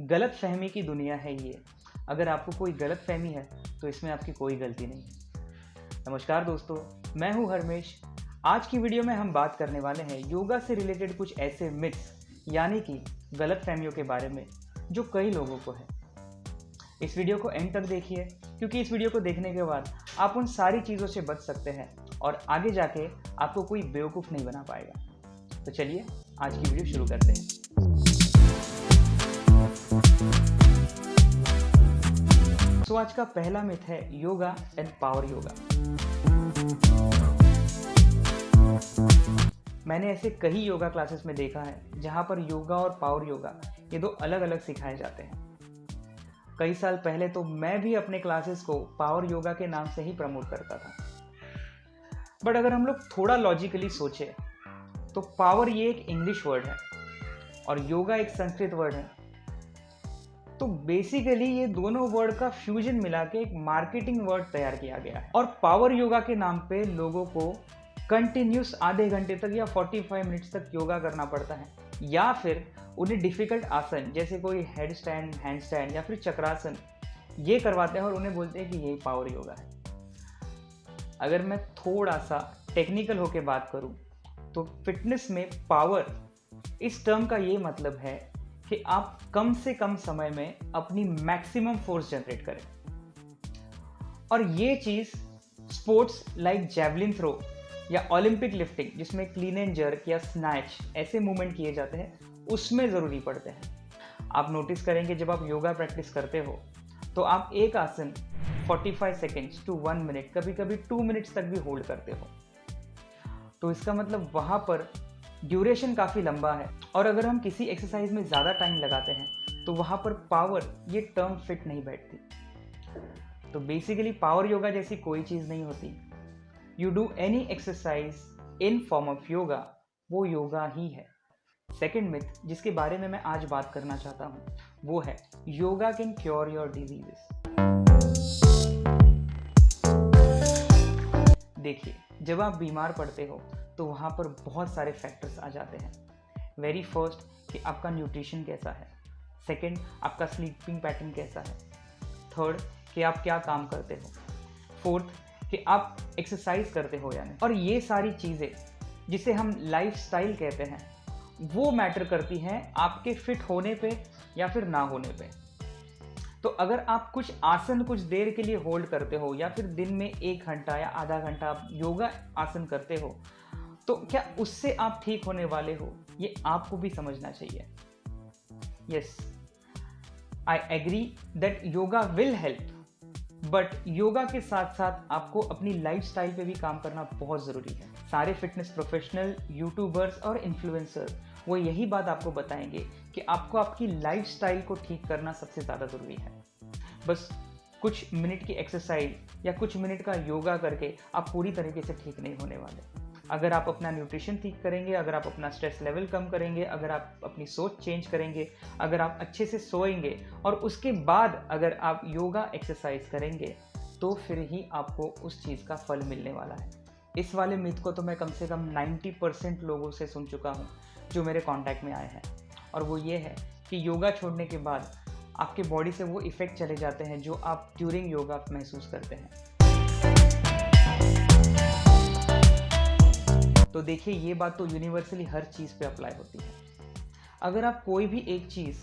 गलत फहमी की दुनिया है ये। अगर आपको कोई गलत फहमी है तो इसमें आपकी कोई गलती नहीं है। नमस्कार दोस्तों, मैं हूं हरमेश। आज की वीडियो में हम बात करने वाले हैं योगा से रिलेटेड कुछ ऐसे मिथ्स यानी कि गलत फहमियों के बारे में जो कई लोगों को है। इस वीडियो को एंड तक देखिए क्योंकि इस वीडियो को देखने के बाद आप उन सारी चीज़ों से बच सकते हैं और आगे जाके आपको कोई बेवकूफ़ नहीं बना पाएगा। तो चलिए आज की वीडियो शुरू करते हैं। तो आज का पहला मिथ है योगा एंड पावर योगा। मैंने ऐसे कई योगा क्लासेस में देखा है जहां पर योगा और पावर योगा ये दो अलग अलग सिखाए जाते हैं। कई साल पहले तो मैं भी अपने क्लासेस को पावर योगा के नाम से ही प्रमोट करता था। बट अगर हम लोग थोड़ा लॉजिकली सोचें तो पावर ये एक इंग्लिश वर्ड है और योगा एक संस्कृत वर्ड है। तो बेसिकली ये दोनों वर्ड का फ्यूजन मिला के एक मार्केटिंग वर्ड तैयार किया गया है और पावर योगा के नाम पे लोगों को कंटिन्यूस आधे घंटे तक या 45 मिनट्स तक योगा करना पड़ता है या फिर उन्हें डिफिकल्ट आसन जैसे कोई हेड स्टैंड, हैंड स्टैंड या फिर चक्रासन ये करवाते हैं और उन्हें बोलते हैं कि यही पावर योगा है। अगर मैं थोड़ा सा टेक्निकल होके बात करूं तो फिटनेस में पावर इस टर्म का ये मतलब है कि आप कम से कम समय में अपनी मैक्सिमम फोर्स जनरेट करें। और ये चीज़ स्पोर्ट्स लाइक जैवलिन थ्रो या ओलंपिक लिफ्टिंग जिसमें क्लीन एंड जर्क या स्नैच ऐसे मूवमेंट किए जाते हैं उसमें ज़रूरी पड़ते हैं। आप नोटिस करेंगे जब आप योगा प्रैक्टिस करते हो तो आप एक आसन 45 सेकेंड्स टू 1 मिनट, कभी कभी 2 मिनट्स तक भी होल्ड करते हो। तो इसका मतलब वहाँ पर ड्यूरेशन काफ़ी लंबा है और अगर हम किसी एक्सरसाइज में ज़्यादा टाइम लगाते हैं तो वहाँ पर पावर ये टर्म फिट नहीं बैठती। तो बेसिकली पावर योगा जैसी कोई चीज़ नहीं होती। You do any exercise in form of yoga, वो योगा ही है। सेकेंड मिथ जिसके बारे में मैं आज बात करना चाहता हूँ वो है yoga can cure your diseases. देखिए, जब आप बीमार पड़ते हो तो वहाँ पर बहुत सारे फैक्टर्स आ जाते हैं। वेरी फर्स्ट कि आपका न्यूट्रिशन कैसा है, सेकंड आपका स्लीपिंग पैटर्न कैसा है, थर्ड कि आप क्या काम करते हो, फोर्थ कि आप एक्सरसाइज करते हो या नहीं। और ये सारी चीज़ें जिसे हम लाइफस्टाइल कहते हैं वो मैटर करती हैं आपके फिट होने पे या फिर ना होने पे। तो अगर आप कुछ आसन कुछ देर के लिए होल्ड करते हो या फिर दिन में 1 घंटा या आधा घंटा आप योगा आसन करते हो तो क्या उससे आप ठीक होने वाले हो, ये आपको भी समझना चाहिए। Yes, I agree that yoga will help, but yoga के साथ साथ आपको अपनी लाइफस्टाइल पे भी काम करना बहुत ज़रूरी है। सारे फिटनेस प्रोफेशनल, यूट्यूबर्स और इन्फ्लुएंसर वो यही बात आपको बताएंगे कि आपको आपकी लाइफस्टाइल को ठीक करना सबसे ज़्यादा ज़रूरी है। बस कुछ मिनट की एक्सरसाइज या कुछ मिनट का योगा करके आप पूरी तरीके से ठीक नहीं होने वाले। अगर आप अपना न्यूट्रिशन ठीक करेंगे, अगर आप अपना स्ट्रेस लेवल कम करेंगे, अगर आप अपनी सोच चेंज करेंगे, अगर आप अच्छे से सोएंगे और उसके बाद अगर आप योगा एक्सरसाइज करेंगे तो फिर ही आपको उस चीज़ का फल मिलने वाला है। इस वाले मिथ को तो मैं कम से कम 90% लोगों से सुन चुका हूँ जो मेरे कांटेक्ट में आए हैं और वो ये है कि योगा छोड़ने के बाद आपके बॉडी से वो इफ़ेक्ट चले जाते हैं जो आप ड्यूरिंग योगा महसूस करते हैं। तो देखिए, ये बात तो यूनिवर्सली हर चीज़ पे अप्लाई होती है। अगर आप कोई भी एक चीज़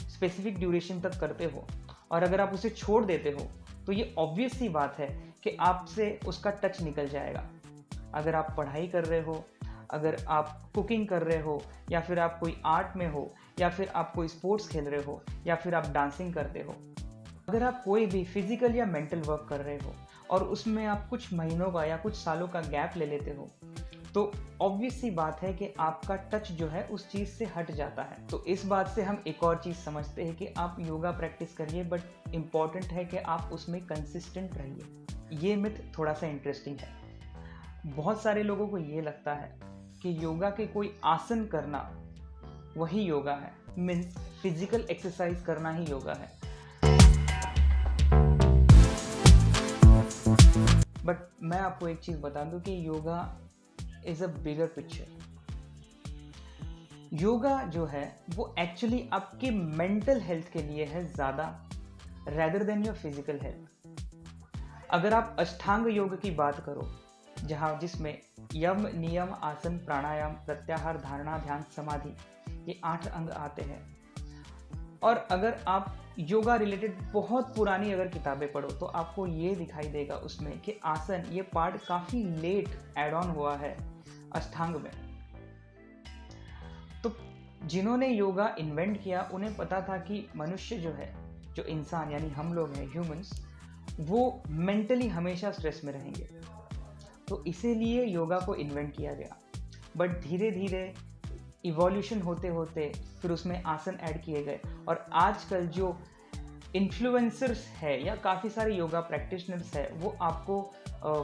स्पेसिफिक ड्यूरेशन तक करते हो और अगर आप उसे छोड़ देते हो तो ये ऑब्वियस सी बात है कि आपसे उसका टच निकल जाएगा। अगर आप पढ़ाई कर रहे हो, अगर आप कुकिंग कर रहे हो या फिर आप कोई आर्ट में हो या फिर आप कोई स्पोर्ट्स खेल रहे हो या फिर आप डांसिंग करते हो, अगर आप कोई भी फिजिकल या मेंटल वर्क कर रहे हो और उसमें आप कुछ महीनों का या कुछ सालों का गैप ले लेते हो तो ऑब्वियस सी बात है कि आपका टच जो है उस चीज़ से हट जाता है। तो इस बात से हम एक और चीज़ समझते हैं कि आप योगा प्रैक्टिस करिए बट इम्पॉर्टेंट है कि आप उसमें कंसिस्टेंट रहिए। ये मिथ थोड़ा सा इंटरेस्टिंग है। बहुत सारे लोगों को ये लगता है कि योगा के कोई आसन करना वही योगा है, मीन्स फिजिकल एक्सरसाइज करना ही योगा है। बट मैं आपको एक चीज़ बता दूं कि yoga is a bigger picture. Yoga जो है वो एक्चुअली आपके मेंटल हेल्थ के लिए है ज़्यादा rather than your physical health. अगर आप अष्टांग योग की बात करो, जिसमें यम, नियम, आसन, प्राणायाम, प्रत्याहार, धारणा, ध्यान, समाधि, ये 8 अंग आते हैं। और अगर आप योगा रिलेटेड बहुत पुरानी अगर किताबें पढ़ो तो आपको ये दिखाई देगा उसमें कि आसन ये पार्ट काफ़ी लेट ऐड ऑन हुआ है अष्टांग में। तो जिन्होंने योगा इन्वेंट किया उन्हें पता था कि मनुष्य जो है, जो इंसान यानी हम लोग हैं ह्यूमंस, वो मेंटली हमेशा स्ट्रेस में रहेंगे। तो इसीलिए योगा को इन्वेंट किया गया। बट धीरे धीरे इवोल्यूशन होते होते फिर उसमें आसन ऐड किए गए, और आजकल जो इन्फ्लुएंसर्स है या काफ़ी सारे योगा प्रैक्टिशनर्स है वो आपको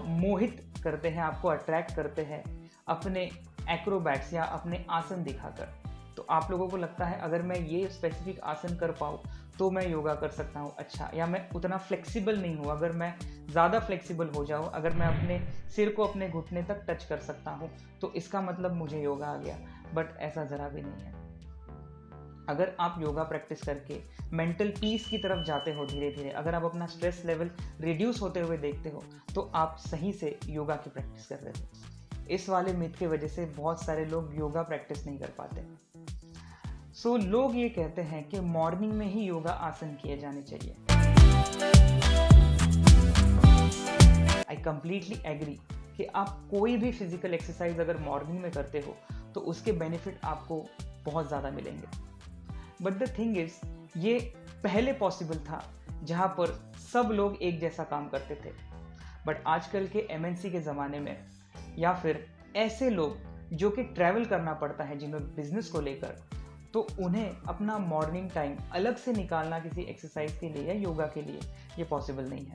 मोहित करते हैं, आपको अट्रैक्ट करते हैं अपने एक्रोबैट्स या अपने आसन दिखाकर। तो आप लोगों को लगता है अगर मैं ये स्पेसिफिक आसन कर पाऊँ तो मैं योगा कर सकता हूँ, अच्छा, या मैं उतना फ्लेक्सिबल नहीं हूँ, अगर मैं ज़्यादा फ्लेक्सिबल हो जाऊँ, अगर मैं अपने सिर को अपने घुटने तक टच कर सकता हूँ तो इसका मतलब मुझे योगा आ गया। बट ऐसा ज़रा भी नहीं है। अगर आप योगा प्रैक्टिस करके मेंटल पीस की तरफ जाते हो धीरे धीरे, अगर आप अपना स्ट्रेस लेवल रिड्यूस होते हुए देखते हो तो आप सही से योगा की प्रैक्टिस कर रहे हो। इस वाले मिथ की वजह से बहुत सारे लोग योगा प्रैक्टिस नहीं कर पाते। सो लोग ये कहते हैं कि मॉर्निंग में ही योगा आसन किए जाने चाहिए। आई कंप्लीटली एग्री कि आप कोई भी फिजिकल एक्सरसाइज अगर मॉर्निंग में करते हो तो उसके बेनिफिट आपको बहुत ज़्यादा मिलेंगे। बट द थिंग इज, ये पहले पॉसिबल था जहाँ पर सब लोग एक जैसा काम करते थे। बट आजकल के एमएनसी के ज़माने में, या फिर ऐसे लोग जो कि ट्रैवल करना पड़ता है जिन्हें बिजनेस को लेकर, तो उन्हें अपना मॉर्निंग टाइम अलग से निकालना किसी एक्सरसाइज के लिए या योगा के लिए ये पॉसिबल नहीं है।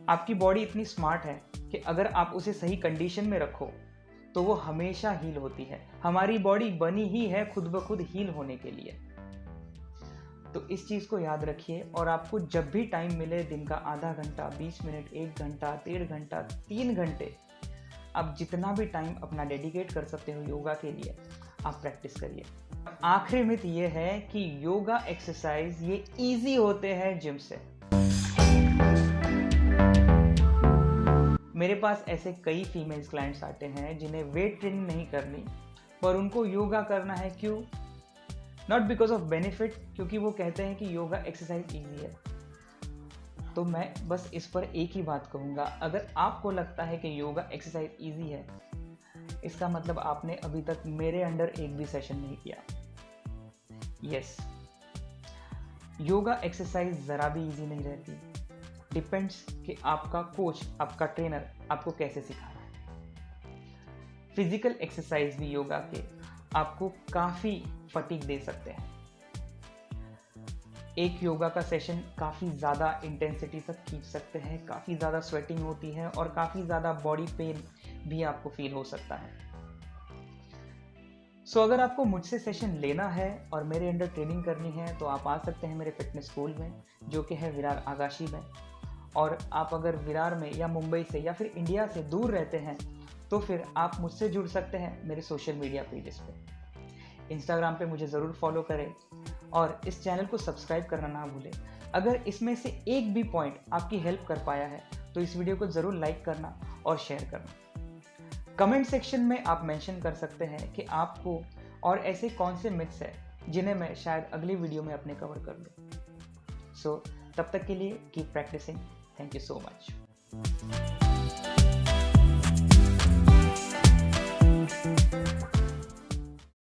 आपकी बॉडी इतनी स्मार्ट है कि अगर आप उसे सही कंडीशन में रखो तो वो हमेशा हील होती है। हमारी बॉडी बनी ही है खुद ब खुद हील होने के लिए। तो इस चीज़ को याद रखिए, और आपको जब भी टाइम मिले, दिन का आधा घंटा, 20 मिनट, 1 घंटा, 1.5 घंटा, 3 घंटे, आप जितना भी टाइम अपना डेडिकेट कर सकते हो योगा के लिए, आप प्रैक्टिस करिए। आखिरी मिथ ये है कि योगा एक्सरसाइज ये इजी होते हैं जिम से। मेरे पास ऐसे कई फीमेल्स क्लाइंट्स आते हैं जिन्हें वेट ट्रेनिंग नहीं करनी पर उनको योगा करना है। क्यों? नॉट बिकॉज ऑफ बेनिफिट, क्योंकि वो कहते हैं कि योगा एक्सरसाइज ईजी है। तो मैं बस इस पर एक ही बात कहूँगा, अगर आपको लगता है कि योगा एक्सरसाइज ईजी है, इसका मतलब आपने अभी तक मेरे अंडर एक भी सेशन नहीं किया। यस, योगा एक्सरसाइज ज़रा भी ईजी नहीं रहती। डिपेंड्स कि आपका कोच, आपका ट्रेनर आपको कैसे सिखा रहा है। फिजिकल एक्सरसाइज भी योगा के आपको काफ़ी फटीग दे सकते हैं। एक योगा का सेशन काफ़ी ज़्यादा इंटेंसिटी तक खींच सकते हैं, काफ़ी ज़्यादा स्वेटिंग होती है और काफ़ी ज़्यादा बॉडी पेन भी आपको फील हो सकता है। सो अगर आपको मुझसे सेशन लेना है और मेरे अंडर ट्रेनिंग करनी है तो आप आ सकते हैं मेरे फिटनेस स्कूल में, जो कि है विरार आगाशी में। और आप अगर विरार में या मुंबई से या फिर इंडिया से दूर रहते हैं तो फिर आप मुझसे जुड़ सकते हैं मेरे सोशल मीडिया पेजेस पे। इंस्टाग्राम पे मुझे ज़रूर फॉलो करें और इस चैनल को सब्सक्राइब करना ना भूलें। अगर इसमें से एक भी पॉइंट आपकी हेल्प कर पाया है तो इस वीडियो को ज़रूर लाइक करना और शेयर करना। कमेंट सेक्शन में आप मेंशन कर सकते हैं कि आपको और ऐसे कौन से मिथ्स हैं जिन्हें मैं शायद अगली वीडियो में अपने कवर कर लूँ। सो तब तक के लिए keep practising. Thank you so much.